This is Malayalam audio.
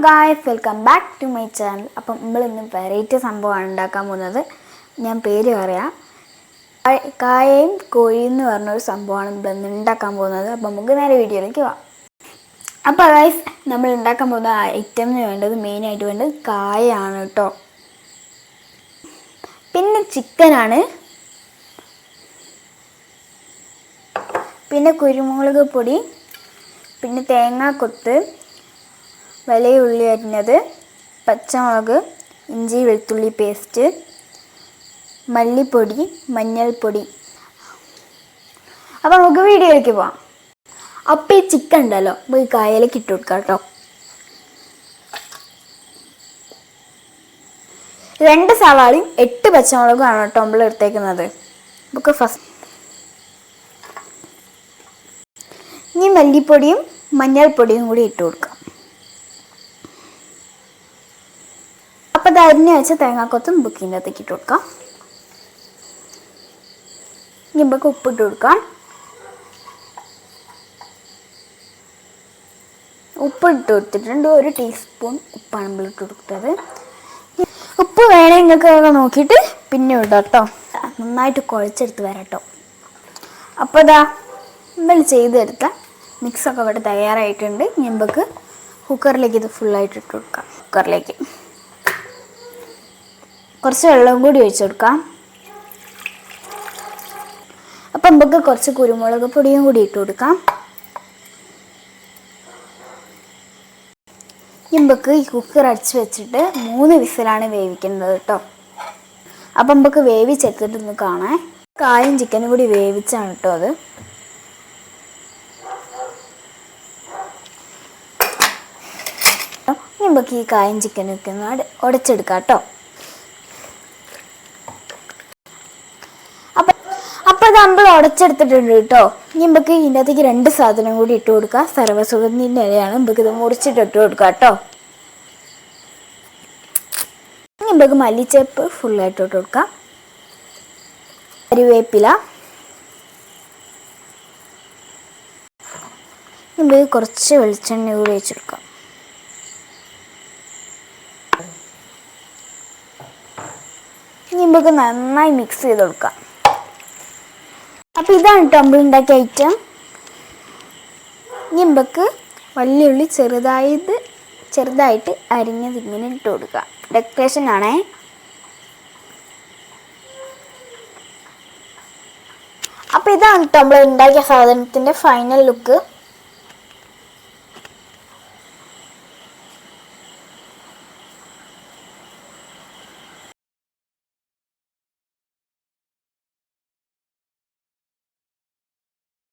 Guys, welcome back to my channel. അപ്പം നമ്മളിന്ന് വെറൈറ്റി സംഭവമാണ് ഉണ്ടാക്കാൻ പോകുന്നത്. ഞാൻ പേര് പറയാം. കായയും കോഴിയും എന്ന് പറഞ്ഞൊരു സംഭവമാണ് നമ്മളിന്ന് ഉണ്ടാക്കാൻ പോകുന്നത്. അപ്പം നമുക്ക് നേരെ വീഡിയോയിലേക്ക് പോവാം. അപ്പോൾ ഗായ്സ്, നമ്മൾ ഉണ്ടാക്കാൻ പോകുന്ന ഐറ്റമിന് വേണ്ടത് മെയിനായിട്ട് വേണ്ടത് കായയാണ് കേട്ടോ. പിന്നെ ചിക്കനാണ്, പിന്നെ കുരുമുളക് പൊടി, പിന്നെ തേങ്ങാക്കൊത്ത്, വലിയ ഉള്ളി അരിഞ്ഞത്, പച്ചമുളക്, ഇഞ്ചി വെളുത്തുള്ളി പേസ്റ്റ്, മല്ലിപ്പൊടി, മഞ്ഞൾപ്പൊടി. അപ്പോൾ നമുക്ക് വീഡിയോയിലേക്ക് പോവാം. അപ്പോൾ ഈ ചിക്കൻ ഉണ്ടല്ലോ നമുക്ക് കായയിലേക്ക് ഇട്ട് കൊടുക്കാം കേട്ടോ. 2 സവാളയും 8 പച്ചമുളകും ആണ് കേട്ടോ നമ്മൾ എടുത്തേക്കുന്നത്. നമുക്ക് ഫസ്റ്റ് ഇനി മല്ലിപ്പൊടിയും മഞ്ഞൾപ്പൊടിയും കൂടി ഇട്ട് കൊടുക്കാം. അപ്പോൾ അത് അരിഞ്ഞ് വെച്ച തേങ്ങാക്കൊത്തും ബുക്കിൻ്റെ അകത്തേക്ക് ഇട്ട് കൊടുക്കാം. ഇനി നമുക്ക് ഉപ്പിട്ട് കൊടുക്കാം. ഉപ്പിട്ട് കൊടുത്തിട്ടുണ്ട്. 1 ടീസ്പൂൺ ഉപ്പാണ് നമ്മൾ ഇട്ട് കൊടുത്തത്. ഉപ്പ് വേണേ നിങ്ങൾക്ക് നോക്കിയിട്ട് പിന്നെ ഇടാം കേട്ടോ. നന്നായിട്ട് കുഴച്ചെടുത്ത് വരാം കേട്ടോ. അപ്പോൾ ഇതാ നമ്മൾ ചെയ്തെടുത്ത മിക്സൊക്കെ ഇവിടെ തയ്യാറായിട്ടുണ്ട്. നമുക്ക് കുക്കറിലേക്ക് ഇത് ഫുള്ളായിട്ട് ഇട്ട് കൊടുക്കാം. കുക്കറിലേക്ക് കുറച്ച് വെള്ളം കൂടി ഒഴിച്ചു കൊടുക്കാം. അപ്പം നമുക്ക് കുറച്ച് കുരുമുളക് പൊടിയും കൂടി ഇട്ട് കൊടുക്കാം. നമുക്ക് ഈ കുക്കർ അടച്ച് വെച്ചിട്ട് 3 വിസിലാണ് വേവിക്കുന്നത് കേട്ടോ. അപ്പം നമുക്ക് വേവിച്ചെടുത്തിട്ടൊന്ന് കാണാം. കായും ചിക്കനും കൂടി വേവിച്ചാണ് കേട്ടോ അത്. നമുക്ക് ഈ കായും ചിക്കനൊക്കെ ഒന്ന് ഉടച്ചെടുക്കാം കേട്ടോ. അപ്പോൾ അത് നമ്മൾ ഉടച്ചെടുത്തിട്ടുണ്ട് കേട്ടോ. ഇനി നമുക്ക് ഇതിൻ്റെ അകത്തേക്ക് 2 സാധനം കൂടി ഇട്ട് കൊടുക്കാം. സർവ്വസുഗന്ധിൻ്റെ ഇലയാണ്. നമുക്ക് ഇത് മുറിച്ചിട്ട് ഇട്ട് കൊടുക്കാം കേട്ടോ. ഇനി നമുക്ക് മല്ലിച്ചപ്പ് ഫുള്ളായിട്ട് ഇട്ട് കൊടുക്കാം. കറിവേപ്പില, നമുക്ക് കുറച്ച് വെളിച്ചെണ്ണ കൂടി വെച്ചെടുക്കാം. ഇനി നമുക്ക് നന്നായി മിക്സ് ചെയ്ത് കൊടുക്കാം. അപ്പോൾ ഇതാണ് കേട്ടോ നമ്മൾ ഉണ്ടാക്കിയ ഐറ്റം. ഇനി നമുക്ക് വലിയ ഉള്ളി ചെറുതായിട്ട് അരിഞ്ഞത് ഇങ്ങനെ ഇട്ട് കൊടുക്കുക. ഡെക്കറേഷൻ ആണേ. അപ്പോൾ ഇതാണ് കേട്ടോ നമ്മൾ ഉണ്ടാക്കിയ സാധനത്തിൻ്റെ ഫൈനൽ ലുക്ക്.